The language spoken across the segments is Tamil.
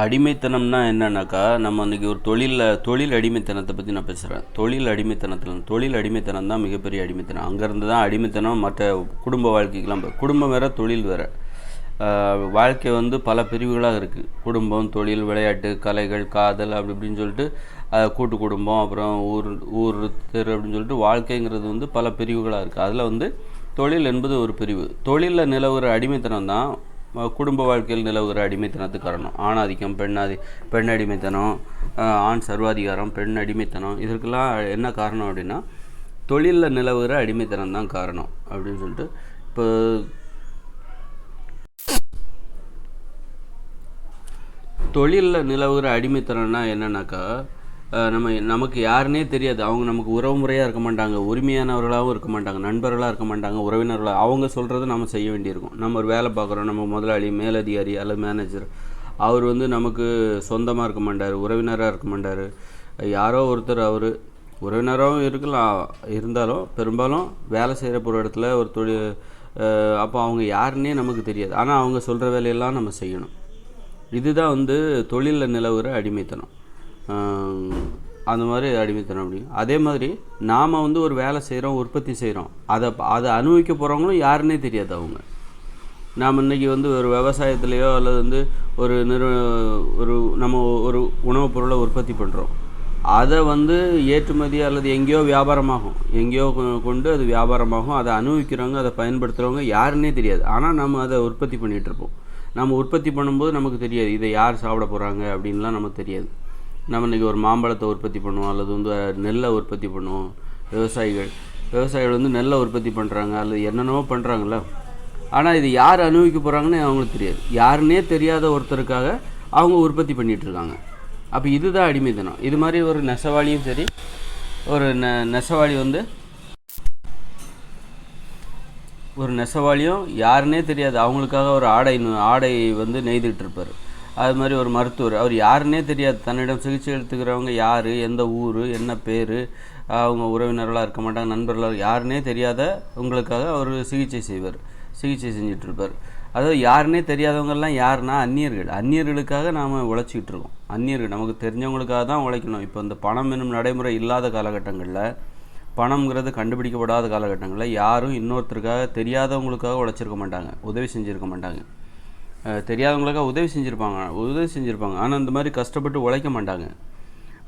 அடிமைத்தனம்னா என்னன்னாக்கா, நம்ம அன்றைக்கி ஒரு தொழில் அடிமைத்தனத்தை பற்றி நான் பேசுகிறேன். தொழில் அடிமைத்தனம் தான் மிகப்பெரிய அடிமைத்தனம். அங்கேருந்து தான் அடிமைத்தனம் மற்ற குடும்ப வாழ்க்கைக்கெலாம் குடும்பம் வேறு, தொழில் வேறு. வாழ்க்கை வந்து பல பிரிவுகளாக இருக்குது. குடும்பம், தொழில், விளையாட்டு, கலைகள், காதல் அப்படி இப்படின்னு சொல்லிட்டு கூட்டு குடும்பம், அப்புறம் ஊர் தெரு அப்படின்னு சொல்லிட்டு வாழ்க்கைங்கிறது வந்து பல பிரிவுகளாக இருக்குது. அதில் வந்து தொழில் என்பது ஒரு பிரிவு. தொழிலில் நிலவுகிற அடிமைத்தனம் தான் குடும்ப வாழ்க்கையில் நிலவுகிற அடிமைத்தனத்துக்கு காரணம். ஆணாதிக்கம், பெண் அடிமைத்தனம், ஆண் சர்வாதிகாரம், பெண் அடிமைத்தனம், இதற்கெல்லாம் என்ன காரணம் அப்படின்னா தொழிலில் நிலவுகிற அடிமைத்தனம் தான் காரணம் அப்படின்னு சொல்லிட்டு. இப்போ தொழிலில் நிலவுகிற அடிமைத்தனம்னா என்னன்னாக்கா, நமக்கு யாருன்னே தெரியாது. அவங்க நமக்கு உறவு முறையாக இருக்க மாட்டாங்க, உரிமையானவர்களாகவும் இருக்க மாட்டாங்க, நண்பர்களாக இருக்க மாட்டாங்க, உறவினர்களாக. அவங்க சொல்கிறத நம்ம செய்ய வேண்டியிருக்கும். நம்ம ஒரு வேலை பார்க்குறோம், நம்ம முதலாளி, மேலதிகாரி அல்லது மேனேஜர், அவர் வந்து நமக்கு சொந்தமாக இருக்க மாட்டார், உறவினராக இருக்க மாட்டார். யாரோ ஒருத்தர், அவர் உறவினராகவும் இருக்கலாம், இருந்தாலும் பெரும்பாலும் வேலை செய்கிற ஒரு இடத்துல ஒரு தொழில், அப்போ அவங்க யாருன்னே நமக்கு தெரியாது. ஆனால் அவங்க சொல்கிற வேலையெல்லாம் நம்ம செய்யணும். இதுதான் வந்து தொழிலில் நிலவுகிற அடிமைத்தனம். அந்த மாதிரி அடிமைத்தனம் அப்படிங்க. அதே மாதிரி நாம் வந்து ஒரு வேலை செய்கிறோம், உற்பத்தி செய்கிறோம், அதை அனுபவிக்க போகிறவங்களும் யாருன்னே தெரியாது அவங்க. நாம் இன்றைக்கி வந்து ஒரு விவசாயத்துலேயோ அல்லது வந்து நம்ம ஒரு உணவுப் பொருளை உற்பத்தி பண்ணுறோம். அதை வந்து ஏற்றுமதி அல்லது எங்கேயோ வியாபாரமாகும், எங்கேயோ கொண்டு அது வியாபாரமாகும். அதை அனுபவிக்கிறவங்க, அதை பயன்படுத்துகிறவங்க யாருன்னே தெரியாது. ஆனால் நம்ம அதை உற்பத்தி பண்ணிகிட்ருப்போம். நம்ம உற்பத்தி பண்ணும்போது நமக்கு தெரியாது இதை யார் சாப்பிட போகிறாங்க அப்படின்லாம் நமக்கு தெரியாது. நம்ம இன்றைக்கி ஒரு மாம்பழத்தை உற்பத்தி பண்ணுவோம், அல்லது வந்து நெல்லை உற்பத்தி பண்ணுவோம். விவசாயிகள் வந்து நெல்லை உற்பத்தி பண்ணுறாங்க அல்லது என்னென்னவோ பண்ணுறாங்கள. ஆனால் இது யார் அனுபவிக்க போகிறாங்கன்னு அவங்களுக்கு தெரியாது. யாருன்னே தெரியாத ஒருத்தருக்காக அவங்க உற்பத்தி பண்ணிகிட்ருக்காங்க. அப்போ இதுதான் அடிமைத்தனம். இது மாதிரி ஒரு நெசவாளியும் சரி, ஒரு நெசவாளி வந்து ஒரு நெசவாளியும் யாருன்னே தெரியாது, அவங்களுக்காக ஒரு ஆடை வந்து நெய்துகிட்டு இருப்பார். அது மாதிரி ஒரு மருத்துவர், அவர் யாருன்னே தெரியாது, தன்னிடம் சிகிச்சை எடுத்துக்கிறவங்க யார், எந்த ஊர், என்ன பேர், அவங்க உறவினர்களாக இருக்க மாட்டாங்க, நண்பர்களாக, யாருன்னே தெரியாத உங்களுக்காக அவர் சிகிச்சை செஞ்சிட்ருப்பார். அதாவது யாருன்னே தெரியாதவங்கெல்லாம் யாருன்னா அந்நியர்களுக்காக நாம் உழைச்சிக்கிட்டு இருக்கோம். அந்நியர்கள் நமக்கு தெரிஞ்சவங்களுக்காக தான் உழைக்கணும். இப்போ இந்த பணம் என்னும் நடைமுறை இல்லாத காலகட்டங்களில், பணம்ங்கிறது கண்டுபிடிக்கப்படாத காலகட்டங்களில் யாரும் இன்னொருத்தருக்காக, தெரியாதவங்களுக்காக உழைச்சிருக்க மாட்டாங்க, உதவி செஞ்சுருக்க மாட்டாங்க. தெரியாதவங்களுக்காக உதவி செஞ்சுருப்பாங்க, ஆனால் இந்த மாதிரி கஷ்டப்பட்டு உழைக்க மாட்டாங்க.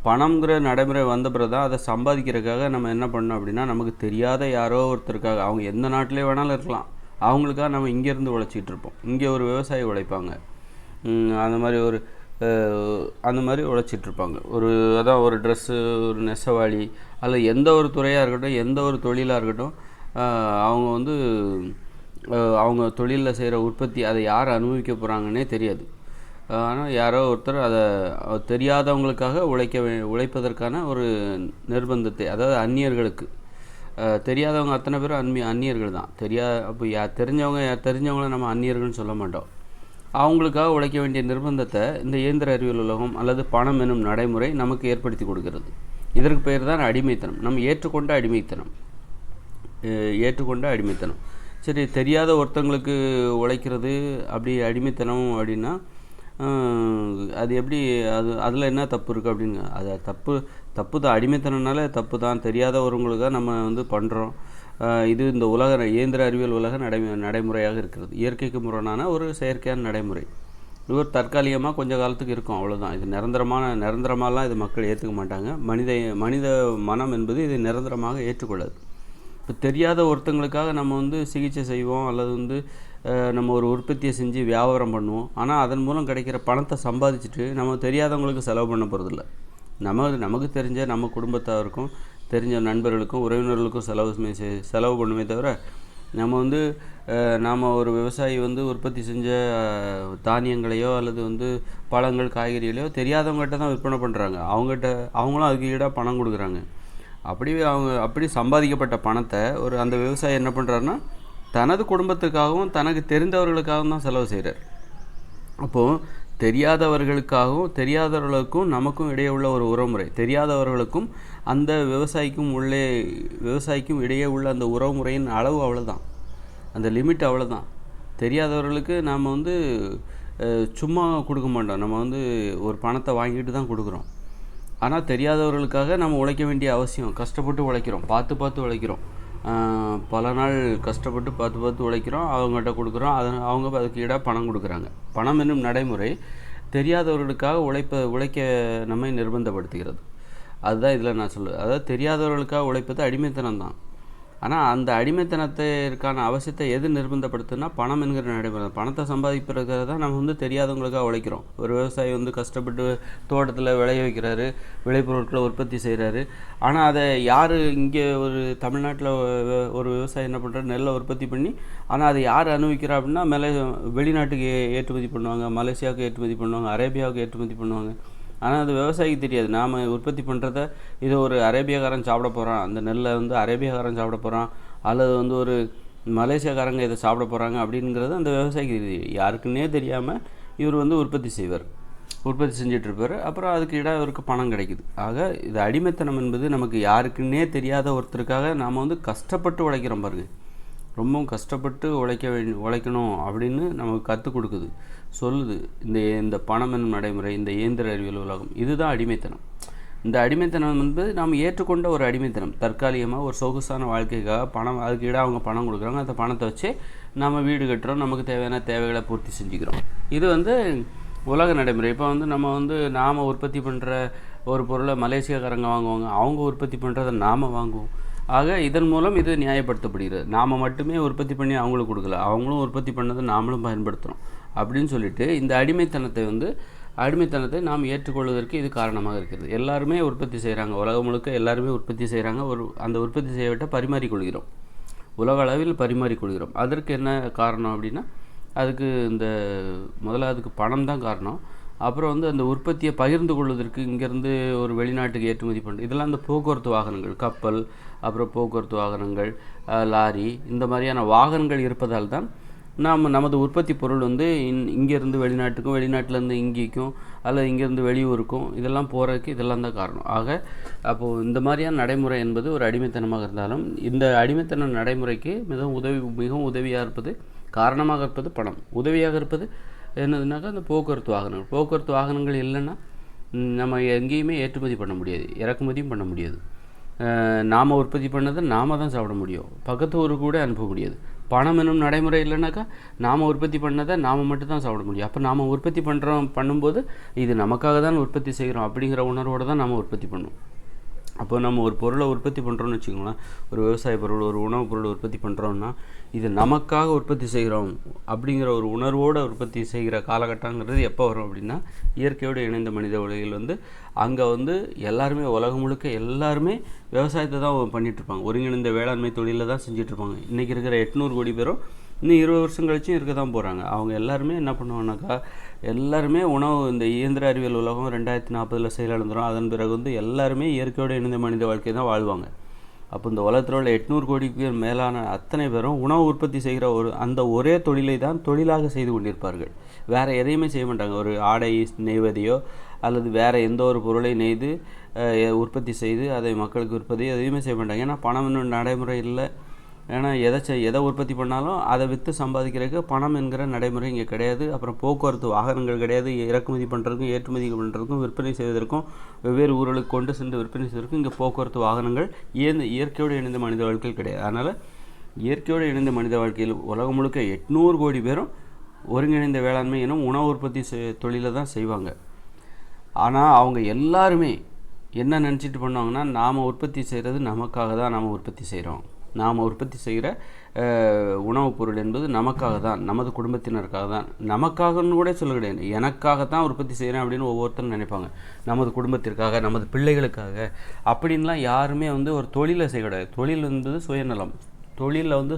பணம்ங்கிற நடைமுறை வந்த பிறகு தான் அதை சம்பாதிக்கிறதுக்காக நம்ம என்ன பண்ணோம் அப்படின்னா, நமக்கு தெரியாத யாரோ ஒருத்தருக்காக, அவங்க எந்த நாட்டிலே வேணாலும் இருக்கலாம், அவங்களுக்காக நம்ம இங்கேருந்து உழைச்சிட்டு இருப்போம். இங்கே ஒரு விவசாயி உழைப்பாங்க, அந்த மாதிரி உழைச்சிட்ருப்பாங்க. அதான் ஒரு ட்ரெஸ்ஸு, ஒரு நெசவாளி அல்லது எந்த ஒரு துறையாக இருக்கட்டும், எந்த ஒரு தொழிலாக இருக்கட்டும், அவங்க வந்து அவங்க தொழிலில் செய்கிற உற்பத்தி அதை யார் அனுபவிக்க போகிறாங்கன்னே தெரியாது. ஆனால் யாரோ ஒருத்தர் அதை தெரியாதவங்களுக்காக உழைப்பதற்கான ஒரு நிர்பந்தத்தை, அதாவது அந்நியர்களுக்கு, தெரியாதவங்க அத்தனை பேரும் அந்நியர்கள் தான். அப்போ தெரிஞ்சவங்கள நம்ம அந்நியர்கள்னு சொல்ல மாட்டோம். அவங்களுக்காக உழைக்க வேண்டிய நிர்பந்தத்தை இந்த இயந்திர அறிவியல் உலகம் அல்லது பணம் எனும் நடைமுறை நமக்கு ஏற்படுத்தி கொடுக்கிறது. இதற்கு பெயர் தான் அடிமைத்தனம். நம்ம ஏற்றுக்கொண்ட அடிமைத்தனம். சரி, தெரியாத ஒருத்தங்களுக்கு உழைக்கிறது அப்படி அடிமைத்தனம் அப்படின்னா அது எப்படி, அதில் என்ன தப்பு இருக்குது அப்படிங்க? அது தப்பு தான். அடிமைத்தனம்னால தப்பு தான். தெரியாதவர்களுக்காக நம்ம வந்து பண்ணுறோம். இது இந்த இயந்திர அறிவியல் உலக நடைமுறையாக இருக்கிறது. இயற்கைக்கு முரணான ஒரு செயற்கையான நடைமுறை. இது ஒரு தற்காலிகமாக கொஞ்ச காலத்துக்கு இருக்கும், அவ்வளோதான். இது நிரந்தரமாலாம் இது மக்கள் ஏற்றுக்க மாட்டாங்க. மனித மனம் என்பது இதை நிரந்தரமாக ஏற்றுக்கொள்ளாது. இப்போ தெரியாத ஒருத்தங்களுக்காக நம்ம வந்து சிகிச்சை செய்வோம், அல்லது வந்து நம்ம ஒரு உற்பத்தியை செஞ்சு வியாபாரம் பண்ணுவோம். ஆனால் அதன் மூலம் கிடைக்கிற பணத்தை சம்பாதிச்சுட்டு நம்ம தெரியாதவங்களுக்கு செலவு பண்ண போகிறதில்ல. நமக்கு தெரிஞ்ச நம்ம குடும்பத்தாருக்கும் தெரிஞ்ச நண்பர்களுக்கும் உறவினர்களுக்கும் செலவு பண்ணுமே தவிர, நம்ம வந்து நாம் ஒரு விவசாயி வந்து உற்பத்தி செஞ்ச தானியங்களையோ அல்லது வந்து பழங்கள், காய்கறிகளையோ தெரியாதவங்ககிட்ட தான் விற்பனை பண்ணுறாங்க. அவங்களும் அதுக்கு ஈடாக பணம் கொடுக்குறாங்க. அப்படி சம்பாதிக்கப்பட்ட பணத்தை அந்த விவசாயி என்ன பண்ணுறாருன்னா, தனது குடும்பத்துக்காகவும் தனக்கு தெரிந்தவர்களுக்காகவும் தான் செலவு செய்கிறார். அப்போது தெரியாதவர்களுக்கும் நமக்கும் இடையே உள்ள ஒரு உறவுமுறை, தெரியாதவர்களுக்கும் அந்த விவசாயிக்கும் இடையே உள்ள அந்த உறவுமுறையின் அளவு அவ்வளோதான், அந்த லிமிட் அவ்வளோதான். தெரியாதவர்களுக்கு நாம் வந்து சும்மா கொடுக்க மாட்டோம். நம்ம வந்து ஒரு பணத்தை வாங்கிட்டு தான் கொடுக்குறோம். ஆனால் தெரியாதவர்களுக்காக நம்ம உழைக்க வேண்டிய அவசியம், கஷ்டப்பட்டு உழைக்கிறோம், பார்த்து பார்த்து உழைக்கிறோம். பல நாள் கஷ்டப்பட்டு பார்த்து பார்த்து உழைக்கிறோம், அவங்ககிட்ட கொடுக்குறோம், அவங்க அதுக்கு ஈடாக பணம் கொடுக்குறாங்க. பணம் என்னும் நடைமுறை தெரியாதவர்களுக்காக உழைக்க நம்மை நிர்பந்தப்படுத்துகிறது. அதுதான் இதில் நான் சொல்லுவேன். அதாவது தெரியாதவர்களுக்காக உழைப்பது அடிமைத்தனம் தான். ஆனால் அந்த அடிமைத்தனத்திற்கான அவசியத்தை எது நிர்பந்தப்படுத்துனா பணம் என்கிற நடைமுறை. பணத்தை சம்பாதிப்பதற்காக தான் நம்ம வந்து தெரியாதவங்களுக்காக உழைக்கிறோம். ஒரு விவசாயி வந்து கஷ்டப்பட்டு தோட்டத்தில் விளைய வைக்கிறாரு, விளைபொருட்களை உற்பத்தி செய்கிறாரு. ஆனால் அதை யார் இங்கே ஒரு தமிழ்நாட்டில் ஒரு விவசாயி என்ன பண்ணுறாரு, நெல்லை உற்பத்தி பண்ணி, ஆனால் அதை யார் அனுபவிக்கிறா அப்படின்னா வெளிநாட்டுக்கு ஏற்றுமதி பண்ணுவாங்க, மலேசியாவுக்கு ஏற்றுமதி பண்ணுவாங்க, அரேபியாவுக்கு ஏற்றுமதி பண்ணுவாங்க. ஆனால் அது விவசாயிக்கு தெரியாது. நாம் உற்பத்தி பண்ணுறத இது ஒரு அரேபியாக்காரன் சாப்பிட போகிறான், அந்த நெல்லை வந்து அரேபியாக்காரன் சாப்பிட போகிறான், அல்லது வந்து ஒரு மலேசியாக்காரங்க இதை சாப்பிட போகிறாங்க அப்படிங்கிறது அந்த விவசாயிக்கு தெரியுது. யாருக்குன்னே தெரியாமல் இவர் வந்து உற்பத்தி செய்வார், உற்பத்தி செஞ்சிட்ருப்பார். அப்புறம் அதுக்கு இவருக்கு பணம் கிடைக்குது. ஆக இது அடிமைத்தனம் என்பது நமக்கு யாருக்குன்னே தெரியாத ஒருத்தருக்காக நாம் வந்து கஷ்டப்பட்டு உழைக்கிறோம் பாருங்கள். ரொம்பவும் கஷ்டப்பட்டு உழைக்கணும் அப்படின்னு நமக்கு கற்றுக் கொடுக்குது, சொல்லுது. இந்த பணம் என்னும் நடைமுறை, இந்த இயந்திர அறிவியல் உலகம், இதுதான் அடிமைத்தனம். இந்த அடிமைத்தனம் என்பது நாம் ஏற்றுக்கொண்ட ஒரு அடிமைத்தனம். தற்காலிகமாக ஒரு சொகுசான வாழ்க்கைக்காக பணம், அதுக்கு ஈடாக அவங்க பணம் கொடுக்குறாங்க. அந்த பணத்தை வச்சு நம்ம வீடு கட்டுறோம், நமக்கு தேவையான தேவைகளை பூர்த்தி செஞ்சுக்கிறோம். இது வந்து உலக நடைமுறை. இப்போ வந்து நம்ம வந்து நாம் உற்பத்தி பண்ணுற ஒரு பொருளை மலேசியாக்காரங்க வாங்குவாங்க, அவங்க உற்பத்தி பண்ணுறதை நாம் வாங்குவோம். ஆக இதன் மூலம் இது நியாயப்படுத்தப்படுகிறது. நாம் மட்டுமே உற்பத்தி பண்ணி அவங்களுக்கு கொடுக்கல, அவங்களும் உற்பத்தி பண்ணதை நாமளும் பயன்படுத்துகிறோம் அப்படின்னு சொல்லிட்டு இந்த அடிமைத்தனத்தை நாம் ஏற்றுக்கொள்வதற்கு இது காரணமாக இருக்கிறது. எல்லாருமே உற்பத்தி செய்கிறாங்க, உலகம் முழுக்க எல்லாருமே உற்பத்தி செய்கிறாங்க. அந்த உற்பத்தி செய்யவிட்ட பரிமாறிக்கொள்கிறோம், உலக அளவில் பரிமாறிக்கொள்கிறோம். அதற்கு என்ன காரணம் அப்படின்னா, அதுக்கு முதல்ல அதுக்கு பணம் தான் காரணம். அப்புறம் வந்து அந்த உற்பத்தியை பகிர்ந்து கொள்வதற்கு இங்கேருந்து ஒரு வெளிநாட்டுக்கு ஏற்றுமதி பண்ணுறது, இதெல்லாம் அந்த போக்குவரத்து வாகனங்கள், கப்பல், அப்புறம் போக்குவரத்து வாகனங்கள், லாரி, இந்த மாதிரியான வாகனங்கள் இருப்பதால் தான் நமது உற்பத்தி பொருள் வந்து இங்கேருந்து வெளிநாட்டுக்கும், வெளிநாட்டிலேருந்து இங்கேக்கும், அல்லது இங்கேருந்து வெளியூருக்கும் இதெல்லாம் போகிறதுக்கு இதெல்லாம் தான் காரணம். ஆக அப்போது இந்த மாதிரியான நடைமுறை என்பது ஒரு அடிமைத்தனமாக இருந்தாலும், இந்த அடிமைத்தன நடைமுறைக்கு மிகவும் உதவியாக இருப்பது, காரணமாக இருப்பது பணம். உதவியாக இருப்பது என்னதுனாக்கா அந்த போக்குவரத்து வாகனங்கள் இல்லைன்னா நம்ம எங்கேயுமே ஏற்றுமதி பண்ண முடியாது, இறக்குமதியும் பண்ண முடியாது. நாம் உற்பத்தி பண்ணதை நாம் தான் சாப்பிட முடியும், பக்கத்து ஊருக்கு கூட அனுப்ப முடியாது. பணம் என்னும் நடைமுறை இல்லைனாக்கா நாம் உற்பத்தி பண்ணதை நாம் மட்டும் தான் சாப்பிட முடியும். அப்போ நாம் உற்பத்தி பண்ணும்போது இது நமக்காக தான் உற்பத்தி செய்கிறோம் அப்படிங்கிற உணர்வோடு தான் நாம் உற்பத்தி பண்ணுவோம். அப்போ நம்ம ஒரு பொருளை உற்பத்தி பண்ணுறோன்னு வச்சுக்கோங்களேன், ஒரு விவசாய பொருள், ஒரு உணவுப் பொருள் உற்பத்தி பண்ணுறோன்னா இது நமக்காக உற்பத்தி செய்கிறோம் அப்படிங்கிற ஒரு உணர்வோடு உற்பத்தி செய்கிற காலகட்டங்கிறது எப்போ வரும் அப்படின்னா, இயற்கையோடு இணைந்த மனித உலகில் வந்து அங்கே வந்து எல்லாருமே, உலகம் முழுக்க எல்லாருமே விவசாயத்தை தான் பண்ணிகிட்ருப்பாங்க, ஒருங்கிணைந்த வேளாண்மை தொழிலில் தான் செஞ்சிட்ருப்பாங்க. இன்றைக்கி இருக்கிற 800 கோடி பேரும் இன்னும் 20 வருஷம் கழிச்சும் இருக்க தான் போகிறாங்க. அவங்க எல்லாருமே என்ன பண்ணுவாங்கனாக்கா, எல்லாருமே இந்த இயந்திர அறிவியல் உலகம் 2040 செயலிழந்துடும். அதன் பிறகு வந்து எல்லாருமே இயற்கையோடு இணைந்த மனித வாழ்க்கை தான் வாழ்வாங்க. அப்போ இந்த உலகத்தில் உள்ள 800 கோடிக்கு மேலான அத்தனை பேரும் உணவு உற்பத்தி செய்கிற அந்த ஒரே தொழிலை தான் தொழிலாக செய்து கொண்டிருப்பார்கள். வேறு எதையுமே செய்ய மாட்டாங்க. ஒரு ஆடை நெய்வதையோ அல்லது வேறு எந்த ஒரு பொருளை நெய்து உற்பத்தி செய்து அதை மக்களுக்கு விற்பதையோ எதையுமே செய்ய மாட்டாங்க. ஏன்னா பணம் இன்னும் நடைமுறை இல்லை. ஏன்னா எதை உற்பத்தி பண்ணாலும் அதை விற்று சம்பாதிக்கிறதுக்கு பணம் என்கிற நடைமுறை இங்கே கிடையாது. அப்புறம் போக்குவரத்து வாகனங்கள் கிடையாது. இறக்குமதி பண்ணுறதுக்கும் ஏற்றுமதி பண்ணுறதுக்கும் விற்பனை செய்வதற்கும் வெவ்வேறு ஊர்களுக்கு கொண்டு சென்று விற்பனை செய்வதற்கும் இங்கே போக்குவரத்து வாகனங்கள் இயற்கையோடு இணைந்த மனித வாழ்க்கையில் கிடையாது. அதனால் இயற்கையோடு இணைந்த மனித வாழ்க்கையில் உலகம் முழுக்க 800 கோடி பேரும் ஒருங்கிணைந்த வேளாண்மை எனும் உணவு உற்பத்தி தொழிலை தான் செய்வாங்க. ஆனால் அவங்க எல்லாருமே என்ன நினச்சிட்டு பண்ணுவாங்கன்னா, நாம் உற்பத்தி செய்கிறது நமக்காக தான் நாம் உற்பத்தி செய்கிறோம், நாம் உற்பத்தி செய்கிற உணவுப் பொருள் என்பது நமக்காக தான், நமது குடும்பத்தினருக்காக தான், நமக்காகன்னு கூட சொல்ல கிடையாது, எனக்காகத்தான் உற்பத்தி செய்கிறேன் அப்படின்னு ஒவ்வொருத்தரும் நினைப்பாங்க. நமது குடும்பத்திற்காக, நமது பிள்ளைகளுக்காக அப்படின்லாம் யாருமே வந்து ஒரு தொழிலை செய்ய கிடையாது. தொழில் என்பது சுயநலம். தொழிலில் வந்து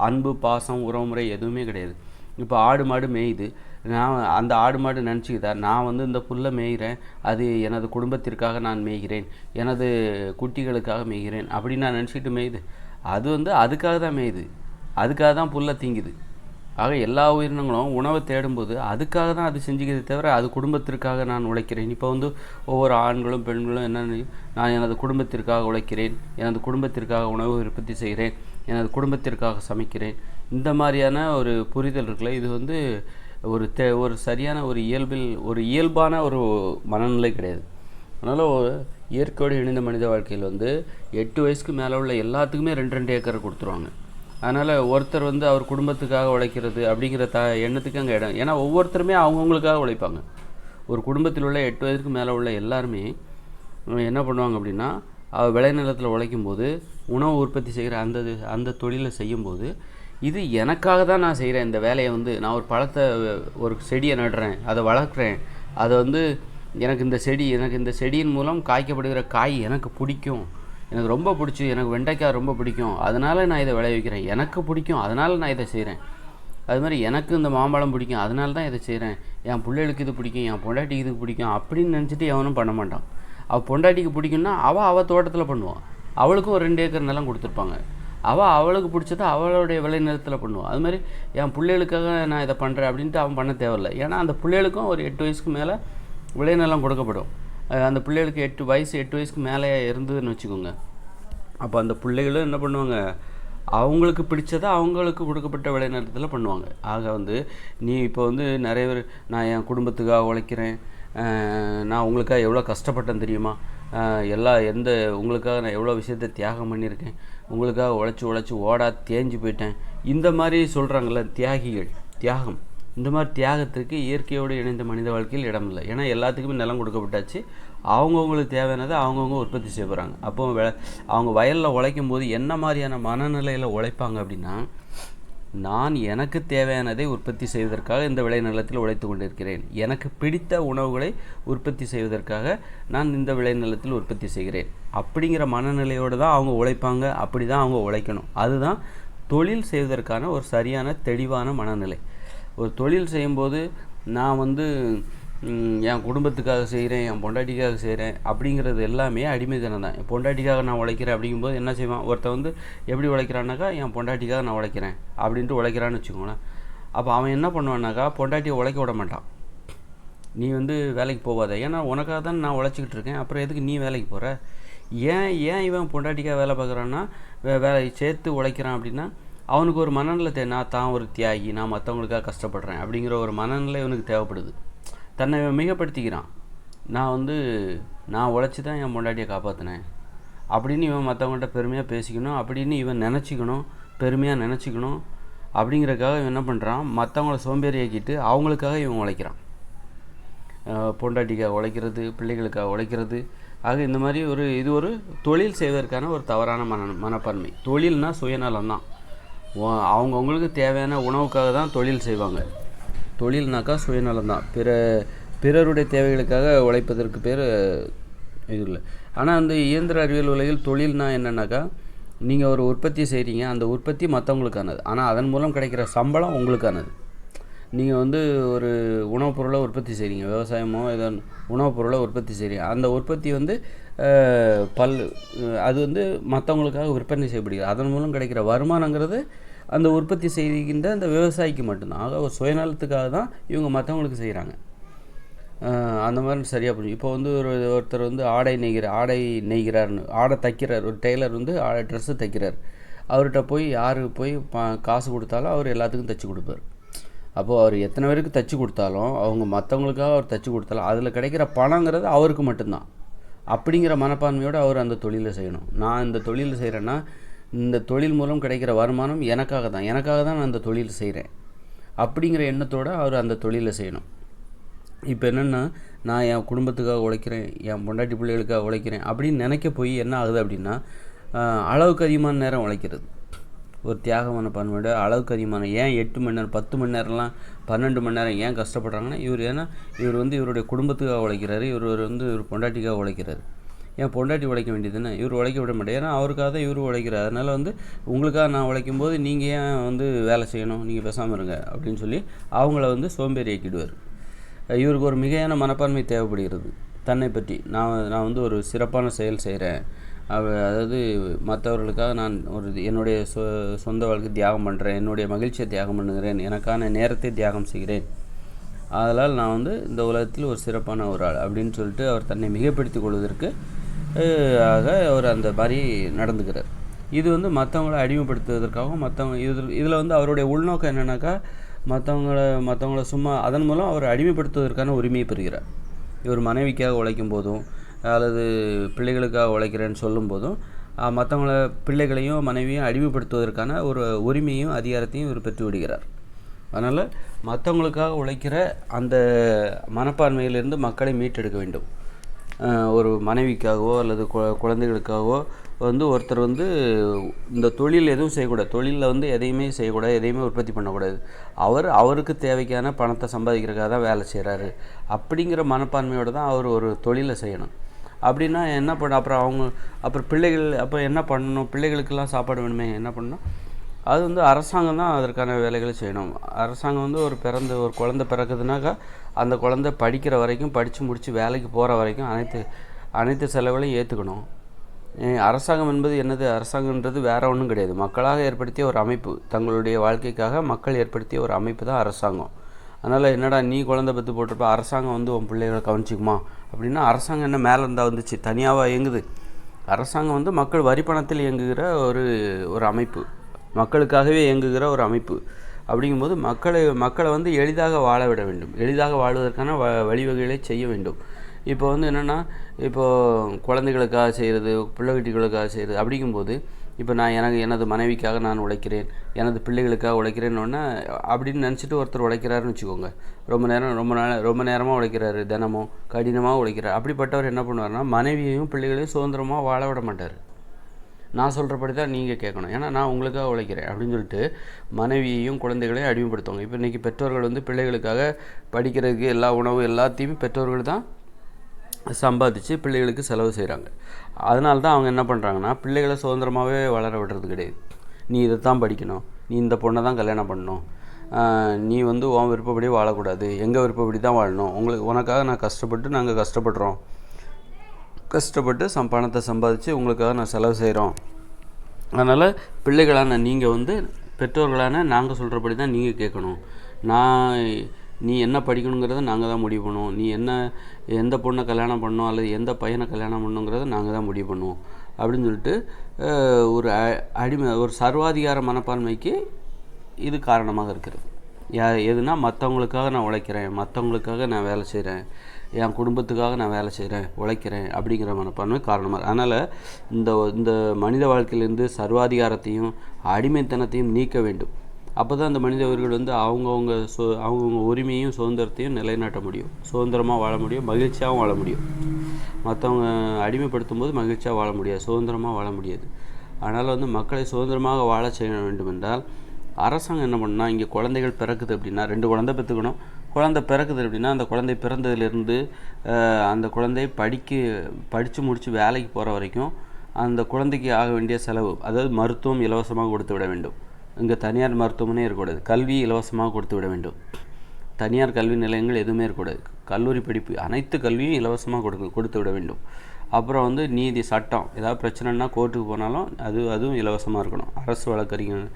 அன்பு, பாசம், உறவுமுறை எதுவுமே கிடையாது. இப்போ ஆடு மாடு மேயுது, நான் அந்த ஆடு மாடு நினச்சிக்கிட்டா நான் வந்து இந்த புல்லை மேய்கிறேன், அது எனது குடும்பத்திற்காக நான் மேய்கிறேன், எனது குட்டிகளுக்காக மேய்கிறேன் அப்படின்னு நான் நினச்சிக்கிட்டு மேயுது. அது வந்து அதுக்காக தான் மேயுது, அதுக்காக தான் புல்லை திங்குது. ஆக எல்லா உயிரினங்களும் உணவை தேடும்போது அதுக்காக தான் அது செஞ்சுக்கிறதே தவிர அது குடும்பத்திற்காக நான் உழைக்கிறேன். இப்போ வந்து ஒவ்வொரு ஆண்களும் பெண்களும் என்னென்ன, நான் எனது குடும்பத்திற்காக உழைக்கிறேன், எனது குடும்பத்திற்காக உணவு உற்பத்தி செய்கிறேன், எனது குடும்பத்திற்காக சமைக்கிறேன், இந்த மாதிரியான ஒரு புரிதல் இருக்குல்ல, இது வந்து ஒரு சரியான ஒரு இயல்பான ஒரு மனநிலை கிடையாது. அதனால் இயற்கையோடு இணைந்த மனித வாழ்க்கையில் 8 வயசுக்கு மேலே உள்ள எல்லாத்துக்குமே 2 ஏக்கரை கொடுத்துருவாங்க. அதனால் ஒருத்தர் அவர் குடும்பத்துக்காக உழைக்கிறது அப்படிங்கிற எண்ணத்துக்கு அங்கே இடம். ஏன்னா ஒவ்வொருத்தருமே அவங்கவுங்களுக்காக உழைப்பாங்க. ஒரு குடும்பத்தில் உள்ள 8 வயதுக்கு மேலே உள்ள எல்லாருமே என்ன பண்ணுவாங்க அப்படின்னா, விளைநிலத்தில் உழைக்கும்போது உணவு உற்பத்தி செய்கிற அந்த தொழிலை செய்யும்போது, இது எனக்காக தான் நான் செய்கிறேன். இந்த வேலையை நான் ஒரு செடியை நடுறேன், அதை வளர்க்குறேன், அதை எனக்கு இந்த செடியின் மூலம் காய்க்கப்படுகிற காய் எனக்கு பிடிக்கும், எனக்கு ரொம்ப பிடிச்சி, எனக்கு வெண்டைக்காய் ரொம்ப பிடிக்கும், அதனால் நான் இதை விளைவிக்கிறேன், எனக்கு பிடிக்கும், அதனால் நான் இதை செய்கிறேன். அது மாதிரி எனக்கு இந்த மாம்பழம் பிடிக்கும், அதனால தான் இதை செய்கிறேன், என் பிள்ளைகளுக்கு இது பிடிக்கும், என் பொண்டாட்டிக்கு இது பிடிக்கும் அப்படின்னு நினச்சிட்டு எவனும் பண்ண மாட்டான். அவள் பொண்டாட்டிக்கு பிடிக்கும்னா அவள் தோட்டத்தில் பண்ணுவாள். அவளுக்கும் ஒரு 2 ஏக்கர் நிலம் கொடுத்துருப்பாங்க. அவளுக்கு பிடிச்சதை அவளுடைய விளைநிலத்தில் பண்ணுவாள். அது மாதிரி என் பிள்ளைகளுக்காக நான் இதை பண்ணுறேன் அப்படின்ட்டு அவன் பண்ண தேவையில்லை. ஏன்னா அந்த பிள்ளைகளுக்கும் ஒரு 8 வயசுக்கு மேலே விளைநிலம் கொடுக்கப்படும். அந்த பிள்ளைகளுக்கு 8 வயசுக்கு மேலே இருந்ததுன்னு வச்சுக்கோங்க. அப்போ அந்த பிள்ளைகளும் என்ன பண்ணுவாங்க, அவங்களுக்கு பிடிச்சதை அவங்களுக்கு கொடுக்கப்பட்ட விளைநிலத்தில் பண்ணுவாங்க. ஆக நீ இப்போ நிறைய பேர், நான் என் குடும்பத்துக்காக உழைக்கிறேன், நான் உங்களுக்காக எவ்வளோ கஷ்டப்பட்டேன் தெரியுமா, உங்களுக்காக நான் எவ்வளோ விஷயத்தை தியாகம் பண்ணியிருக்கேன், உங்களுக்காக உழைச்சி தேஞ்சு போயிட்டேன், இந்த மாதிரி சொல்கிறாங்கள தியாகம். இந்த மாதிரி தியாகத்துக்கு இயற்கையோடு இணைந்த மனித வாழ்க்கையில் இடமில்லை. ஏன்னா எல்லாத்துக்குமே நிலம் கொடுக்கப்பட்டாச்சு. அவங்கவுங்களுக்கு தேவையானதை அவங்கவுங்க உற்பத்தி செய்ய போகிறாங்க. அப்போ அவங்க வயலில் உழைக்கும் போது என்ன மாதிரியான மனநிலையில் உழைப்பாங்க அப்படின்னா, நான் எனக்கு தேவையானதை உற்பத்தி செய்வதற்காக இந்த விளைநிலத்தில் உழைத்து கொண்டிருக்கிறேன், எனக்கு பிடித்த உணவுகளை உற்பத்தி செய்வதற்காக நான் இந்த விளைநிலத்தில் உற்பத்தி செய்கிறேன் அப்படிங்கிற மனநிலையோடு தான் அவங்க உழைப்பாங்க. அப்படி தான் அவங்க உழைக்கணும். அதுதான் தொழில் செய்வதற்கான ஒரு சரியான தெளிவான மனநிலை. ஒரு தொழில் செய்யும்போது நான் என் குடும்பத்துக்காக செய்கிறேன், என் பொண்டாட்டிக்காக செய்கிறேன் அப்படிங்கிறது எல்லாமே அடிமைத்தனம் தான். என் பொண்டாட்டிக்காக நான் உழைக்கிறேன் அப்படிங்கும்போது என்ன செய்வான், ஒருத்தன் எப்படி உழைக்கிறான்னாக்கா, என் பொண்டாட்டிக்காக நான் உழைக்கிறேன் அப்படின்ட்டு உழைக்கிறான்னு வச்சுக்கோங்களேன். அப்போ அவன் என்ன பண்ணுவான்னாக்கா, பொண்டாட்டியை உழைக்க விட மாட்டான். நீ வேலைக்கு போகாத, ஏன்னா உனக்காக தான் நான் உழைச்சிக்கிட்டு இருக்கேன், அப்புறம் எதுக்கு நீ வேலைக்கு போகிற, ஏன் இவன் பொண்டாட்டிக்காக வேலை பார்க்குறான்னா, வேலை சேர்த்து உழைக்கிறான் அப்படின்னா அவனுக்கு ஒரு மனநிலை தான் ஒரு தியாகி, நான் மற்றவங்களுக்காக கஷ்டப்படுறேன் அப்படிங்கிற ஒரு மனநிலை இவனுக்கு தேவைப்படுது. தன்னை மிகப்படுத்திக்கிறான். நான் உழைச்சி தான் என் பொண்டாட்டியை காப்பாற்றினேன் அப்படின்னு இவன் மற்றவங்கள்ட்ட பெருமையாக பேசிக்கணும் அப்படின்னு இவன் பெருமையாக நினச்சிக்கணும் அப்படிங்கிறதுக்காக இவன் என்ன பண்ணுறான், மற்றவங்கள சோம்பேறியாக்கிட்டு அவங்களுக்காக இவன் உழைக்கிறான். பொண்டாட்டிக்காக உழைக்கிறது, பிள்ளைகளுக்காக உழைக்கிறது. ஆக இந்த மாதிரி இது ஒரு தொழில் செய்வதற்கான ஒரு தவறான மனப்பான்மை. தொழில்னா சுயநலம் தான். அவங்கவுங்களுக்கு தேவையான உணவுக்காக தான் தொழில் செய்வாங்க. தொழில்னாக்கா சுயநலம் தான். பிறருடைய தேவைகளுக்காக உழைப்பதற்கு பேர் இது இல்லை. ஆனால் இயந்திர அறிவியல் உலகில் தொழில்னா என்னென்னாக்கா, நீங்கள் ஒரு உற்பத்தி செய்கிறீங்க, அந்த உற்பத்தி மற்றவங்களுக்கானது, ஆனால் அதன் மூலம் கிடைக்கிற சம்பளம் உங்களுக்கானது. நீங்கள் ஒரு உணவுப் பொருளை உற்பத்தி செய்கிறீங்க, விவசாயமோ ஏதோ உணவுப் பொருளை உற்பத்தி செய்கிறீங்க, அந்த உற்பத்தி அது மற்றவங்களுக்காக விற்பனை செய்யப்படுகிறது. அதன் மூலம் கிடைக்கிற வருமானங்கிறது அந்த உற்பத்தி செய்கின்ற அந்த விவசாயிக்கு மட்டும்தான். ஆக ஒரு சுயநலத்துக்காக தான் இவங்க மற்றவங்களுக்கு செய்கிறாங்க. அந்த மாதிரி சரியாக புரியும். இப்போ ஒருத்தர் ஆடை நெய்கிறார்னு, ஆடை தைக்கிறார், ஒரு டெய்லர் ட்ரெஸ்ஸு தைக்கிறார். அவர்கிட்ட யார் போய் காசு கொடுத்தாலும் அவர் எல்லாத்துக்கும் தைச்சி கொடுப்பார். அப்போது அவர் எத்தனை பேருக்கு தைச்சி கொடுத்தாலும், அவங்க மற்றவங்களுக்காக அவர் தைச்சி கொடுத்தாலும் அதில் கிடைக்கிற பணங்கிறது அவருக்கு மட்டும்தான். அப்படிங்கிற மனப்பான்மையோடு அவர் அந்த தொழிலை செய்யணும். நான் இந்த தொழிலை செய்கிறேன்னா, இந்த தொழில் மூலம் கிடைக்கிற வருமானம் எனக்காக தான் நான் அந்த தொழில் செய்கிறேன் அப்படிங்கிற எண்ணத்தோடு அவர் அந்த தொழிலை செய்யணும். இப்போ என்னென்னா, நான் என் குடும்பத்துக்காக உழைக்கிறேன், என் பொண்டாட்டி பிள்ளைகளுக்காக உழைக்கிறேன் அப்படின்னு நினைக்க போய் என்ன ஆகுது அப்படின்னா, அளவுக்கு அதிகமான நேரம் உழைக்கிறது. ஒரு தியாகமான பன்மையோட அளவுக்கு அதிகமான, ஏன் 8 மணி நேரம் 10 மணி நேரம்லாம் 12 மணி நேரம் ஏன் கஷ்டப்படுறாங்கன்னா, இவர் இவருடைய குடும்பத்துக்காக உழைக்கிறாரு, இவர் பொண்டாட்டிக்காக உழைக்கிறாரு. ஏன் பொண்டாட்டி உழைக்க வேண்டியதுன்னு இவர் உழைக்க விட மாட்டேன், ஏன்னா அவருக்காக தான் இவரு உழைக்கிறார். அதனால் உங்களுக்காக நான் உழைக்கும்போது நீங்கள் ஏன் வேலை செய்யணும், நீங்கள் பேசாமல் இருங்க அப்படின்னு சொல்லி அவங்கள சோம்பேறி ஆக்கிடுவார். இவருக்கு ஒரு மிகையான மனப்பான்மை தேவைப்படுகிறது. தன்னை பற்றி நான் ஒரு சிறப்பான செயல் செய்கிறேன், அதாவது மற்றவர்களுக்காக நான் என்னுடைய சொந்த வாழ்க்கை தியாகம் பண்ணுறேன், என்னுடைய மகிழ்ச்சியை தியாகம் பண்ணுகிறேன், எனக்கான நேரத்தை தியாகம் செய்கிறேன், அதனால் நான் இந்த உலகத்தில் ஒரு சிறப்பான ஒரு ஆள் அப்படின்னு சொல்லிட்டு அவர் தன்னை மிகைப்படுத்திக் கொள்வதற்கு ஆக அவர் அந்த மாதிரி நடந்துக்கிறார். இது மற்றவங்களை அடிமைப்படுத்துவதற்காகவும் இதில் அவருடைய உள்நோக்கம் என்னென்னாக்கா, மற்றவங்கள சும்மா அதன் மூலம் அவர் அடிமைப்படுத்துவதற்கான உரிமையை பெறுகிறார். இவர் மனைவிக்காக உழைக்கும் போதும் அல்லது பிள்ளைகளுக்காக உழைக்கிறேன்னு சொல்லும் போதும் மற்றவங்கள பிள்ளைகளையும் மனைவியும் அடிமைப்படுத்துவதற்கான ஒரு உரிமையும் அதிகாரத்தையும் இவர் பெற்று விடுகிறார். அதனால் மற்றவங்களுக்காக உழைக்கிற அந்த மனப்பான்மையிலிருந்து மக்களை மீட்டெடுக்க வேண்டும். ஒரு மனைவிக்காகவோ அல்லது குழந்தைகளுக்காகவோ ஒருத்தர் இந்த தொழில் எதுவும் செய்யக்கூடாது. தொழிலில் எதையுமே செய்யக்கூடாது, எதையுமே உற்பத்தி பண்ணக்கூடாது. அவருக்கு தேவைக்கான பணத்தை சம்பாதிக்கிறதுக்காக தான் வேலை செய்கிறாரு அப்படிங்கிற மனப்பான்மையோடு தான் அவர் ஒரு தொழிலை செய்யணும். அப்படின்னா என்ன அப்புறம் பிள்ளைகள் என்ன பண்ணணும்? பிள்ளைகளுக்கெல்லாம் சாப்பாடு வேணுமே, என்ன பண்ணணும்? அது அரசாங்கம் தான் அதற்கான வேலைகளை செய்யணும். அரசாங்கம் ஒரு குழந்தை பிறக்குதுனாக்கா அந்த குழந்தை படிக்கிற வரைக்கும், படித்து முடித்து வேலைக்கு போகிற வரைக்கும் அனைத்து செலவுகளையும் ஏற்றுக்கணும். அரசாங்கம் என்பது என்னது? அரசாங்கன்றது வேறு ஒன்றும் கிடையாது. மக்களாக ஏற்படுத்திய ஒரு அமைப்பு, தங்களுடைய வாழ்க்கைக்காக மக்கள் ஏற்படுத்திய ஒரு அமைப்பு தான் அரசாங்கம். அதனால் என்னடா நீ குழந்தை பெற்று போட்டிருப்ப, அரசாங்கம் உன் பிள்ளைகளை கவனிச்சிக்குமா அப்படின்னா, அரசாங்கம் என்ன மேலே இருந்தால் வந்துச்சு? தனியாக இயங்குது. அரசாங்கம் மக்கள் வரி பணத்தில் இயங்குகிற ஒரு அமைப்பு, மக்களுக்காகவே இயங்குகிற ஒரு அமைப்பு. அப்படிங்கும்போது மக்களை எளிதாக வாழ விட வேண்டும், எளிதாக வாழ்வதற்கான வழிவகைகளை செய்ய வேண்டும். இப்போ என்னென்னா, இப்போது குழந்தைகளுக்காக செய்கிறது, பிள்ளைகளுக்காக செய்கிறது. அப்படிங்கும்போது இப்போ எனது மனைவிக்காக நான் உழைக்கிறேன், எனது பிள்ளைகளுக்காக உழைக்கிறேன்னு அப்படின்னு நினச்சிட்டு ஒருத்தர் உழைக்கிறாருன்னு வச்சுக்கோங்க. ரொம்ப நேரமாக உழைக்கிறாரு, தினமும் கடினமாக உழைக்கிறார். அப்படிப்பட்டவர் என்ன பண்ணுவார்னா, மனைவியையும் பிள்ளைகளையும் சுதந்திரமாக வாழ விட மாட்டார். நான் சொல்கிறபடி தான் நீங்கள் கேட்கணும், ஏன்னா நான் உங்களுக்காக உழைக்கிறேன் அப்படின்னு சொல்லிட்டு மனைவியையும் குழந்தைகளையும் அடிமைப்படுத்துவாங்க. இப்போ இன்றைக்கி பெற்றோர்கள் பிள்ளைகளுக்காக படிக்கிறதுக்கு எல்லா உணவு எல்லாத்தையுமே பெற்றோர்கள் தான் சம்பாதிச்சு பிள்ளைகளுக்கு செலவு செய்கிறாங்க. அதனால தான் அவங்க என்ன பண்ணுறாங்கன்னா, பிள்ளைகளை சுதந்திரமாகவே வளர விடுறது கிடையாது. நீ இதை தான் படிக்கணும், நீ இந்த பொண்ணை தான் கல்யாணம் பண்ணணும், நீ உன் விருப்பப்படி வாழக்கூடாது, எங்கள் விருப்பப்படி தான் வாழணும், உனக்காக நாங்கள் கஷ்டப்பட்டு பணத்தை சம்பாதிச்சு உங்களுக்காக நான் செலவு செய்கிறோம். அதனால் பிள்ளைகளான நீங்கள் பெற்றோர்களான நாங்கள் சொல்கிறபடி தான் நீங்கள் கேட்கணும். நீ என்ன படிக்கணுங்கிறத நாங்கள் தான் முடிவு பண்ணுவோம். நீ எந்த பொண்ணை கல்யாணம் பண்ணணும் அல்லது எந்த பையனை கல்யாணம் பண்ணணுங்கிறத நாங்கள் தான் முடிவு பண்ணுவோம் அப்படின்னு சொல்லிட்டு ஒரு சர்வாதிகார மனப்பான்மைக்கு இது காரணமாக இருக்கிறது. எதுனா மற்றவங்களுக்காக நான் உழைக்கிறேன், மற்றவங்களுக்காக நான் வேலை செய்கிறேன், என் குடும்பத்துக்காக நான் வேலை செய்கிறேன், உழைக்கிறேன் அப்படிங்கிற மனப்பான்மை காரணமாக. அதனால் இந்த மனித வாழ்க்கையிலேருந்து சர்வாதிகாரத்தையும் அடிமைத்தனத்தையும் நீக்க வேண்டும். அப்போ தான் அந்த மனிதர்கள் அவங்கவுங்க உரிமையும் சுதந்திரத்தையும் நிலைநாட்ட முடியும், சுதந்திரமாக வாழ முடியும், மகிழ்ச்சியாகவும் வாழ முடியும். மற்றவங்க அடிமைப்படுத்தும் போது மகிழ்ச்சியாக வாழ முடியாது, சுதந்திரமாக வாழ முடியாது. அதனால் மக்களை சுதந்திரமாக வாழ செய்ய வேண்டும் என்றால் அரசாங்கம் என்ன பண்ணால், இங்கே குழந்தைகள் பிறக்குது அப்படின்னா 2 குழந்தை பெற்றுக்கணும். குழந்தை பிறக்குது அப்படின்னா அந்த குழந்தை பிறந்ததுலேருந்து அந்த குழந்தை படித்து முடித்து வேலைக்கு போகிற வரைக்கும் அந்த குழந்தைக்கு ஆக வேண்டிய செலவு, அதாவது மருத்துவம் இலவசமாக கொடுத்து விட வேண்டும். இங்கே தனியார் மருத்துவமனை இருக்கக்கூடாது, கல்வி இலவசமாக கொடுத்து விட வேண்டும். தனியார் கல்வி நிலையங்கள் எதுவுமே இருக்கக்கூடாது. கல்லூரி படிப்பு அனைத்து கல்வியும் இலவசமாக கொடுத்து விட வேண்டும். அப்புறம் நீதி, சட்டம், ஏதாவது பிரச்சனைனா கோர்ட்டுக்கு போனாலும் அதுவும் இலவசமாக இருக்கணும். அரசு வழக்கறிஞர்,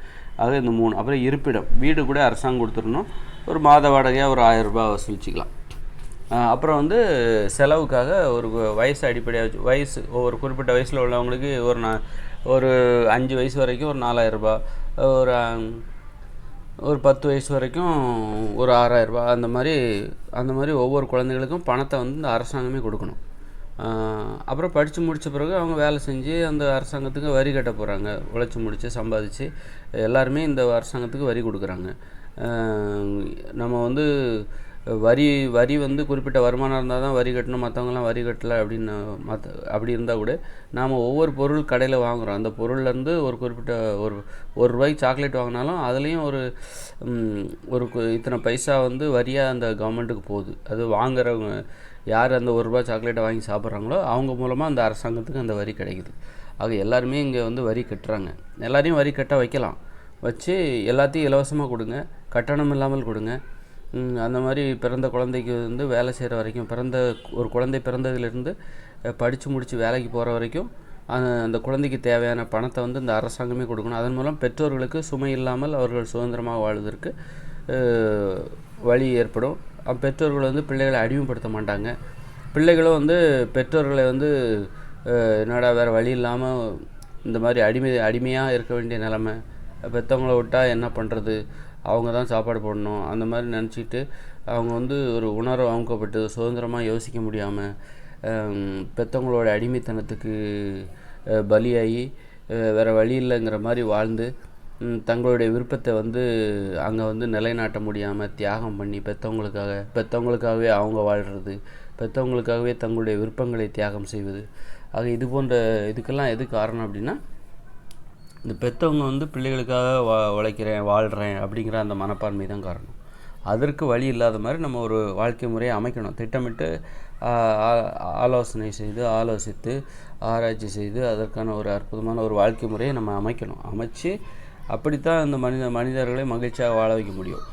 ஆக இந்த 3. அப்புறம் இருப்பிடம், வீடு கூட அரசாங்கம் கொடுத்துடணும். ஒரு மாத வாடகையாக ஒரு 1000 ரூபாய் வசூலிச்சிக்கலாம். அப்புறம் செலவுக்காக ஒரு வயசு அடிப்படையாக வயசு, ஒவ்வொரு குறிப்பிட்ட வயசில் உள்ளவங்களுக்கு ஒரு 5 வயசு வரைக்கும் ஒரு 4000 ரூபாய், ஒரு 10 வயசு வரைக்கும் ஒரு 6000 ரூபாய், அந்த மாதிரி ஒவ்வொரு குழந்தைகளுக்கும் பணத்தை இந்த அரசாங்கமே கொடுக்கணும். அப்புறம் படித்து முடித்த பிறகு அவங்க வேலை செஞ்சு அந்த அரசாங்கத்துக்கு வரி கட்ட போகிறாங்க. உழைச்சி முடித்து சம்பாதிச்சு எல்லாருமே இந்த அரசாங்கத்துக்கு வரி கொடுக்குறாங்க. நம்ம வரி குறிப்பிட்ட வருமானம் இருந்தால் தான் வரி கட்டணும், மற்றவங்களாம் வரி கட்டலை அப்படின்னு அப்படி இருந்தால் கூட நாம் ஒவ்வொரு பொருள் கடையில் வாங்குகிறோம். அந்த பொருள்லேருந்து ஒரு குறிப்பிட்ட ஒரு ரூபாய்க்கு சாக்லேட் வாங்கினாலும் அதுலேயும் ஒரு இத்தனை பைசா வரியாக அந்த கவர்மெண்ட்டுக்கு போகுது. அது வாங்குறவங்க யார் அந்த 1 ரூபா சாக்லேட்டை வாங்கி சாப்பிட்றாங்களோ அவங்க மூலமாக அந்த அரசாங்கத்துக்கு அந்த வரி கிடைக்குது. ஆக எல்லாருமே இங்கே வரி கட்டுறாங்க. எல்லாரையும் வரி கட்ட வைக்கலாம், வச்சு எல்லாத்தையும் இலவசமாக கொடுங்க, கட்டணம் இல்லாமல் கொடுங்க. அந்த மாதிரி பிறந்த குழந்தைக்கு வேலை செய்கிற வரைக்கும், ஒரு குழந்தை பிறந்ததுலேருந்து படித்து முடித்து வேலைக்கு போகிற வரைக்கும் அந்த குழந்தைக்கு தேவையான பணத்தை இந்த அரசாங்கமே கொடுக்கணும். அதன் மூலம் பெற்றோர்களுக்கு சுமை இல்லாமல் அவர்கள் சுதந்திரமாக வாழ்வதற்கு வழி ஏற்படும். பெற்றோர்கள் பிள்ளைகளை அடிமைப்படுத்த மாட்டாங்க. பிள்ளைகளும் பெற்றோர்களை என்னடா வேறு வழி இல்லாமல் இந்த மாதிரி அடிமையாக இருக்க வேண்டிய நிலமை, பெற்றவங்கள விட்டால் என்ன பண்ணுறது, அவங்க தான் சாப்பாடு போடணும் அந்த மாதிரி நினச்சிட்டு அவங்க வந்து ஒரு உணர்வு அமுக்கப்பட்டு சுதந்திரமாக யோசிக்க முடியாமல் பெற்றவங்களோட அடிமைத்தனத்துக்கு பலியாகி வேறு வழி இல்லைங்கிற மாதிரி வாழ்ந்து தங்களுடைய விருப்பத்தை வந்து அங்கே வந்து நிலைநாட்ட முடியாமல் தியாகம் பண்ணி பெற்றவங்களுக்காகவே அவங்க வாழ்கிறது, பெற்றவங்களுக்காகவே தங்களுடைய விருப்பங்களை தியாகம் செய்வது. ஆக இது போன்ற இதுக்கெல்லாம் எது காரணம் அப்படின்னா, இந்த பெற்றவங்க வந்து பிள்ளைகளுக்காக உழைக்கிறேன் வாழ்கிறேன் அப்படிங்கிற அந்த மனப்பான்மை தான் காரணம். அதற்கு வழி இல்லாத மாதிரி நம்ம ஒரு வாழ்க்கை முறையை அமைக்கணும். திட்டமிட்டு ஆலோசனை செய்து ஆலோசித்து ஆராய்ச்சி செய்து அதற்கான ஒரு அற்புதமான ஒரு வாழ்க்கை முறையை நம்ம அமைக்கணும். அமைச்சு அப்படித்தான் இந்த மனிதர்களை மகிழ்ச்சியாக வாழ வைக்க முடியும்.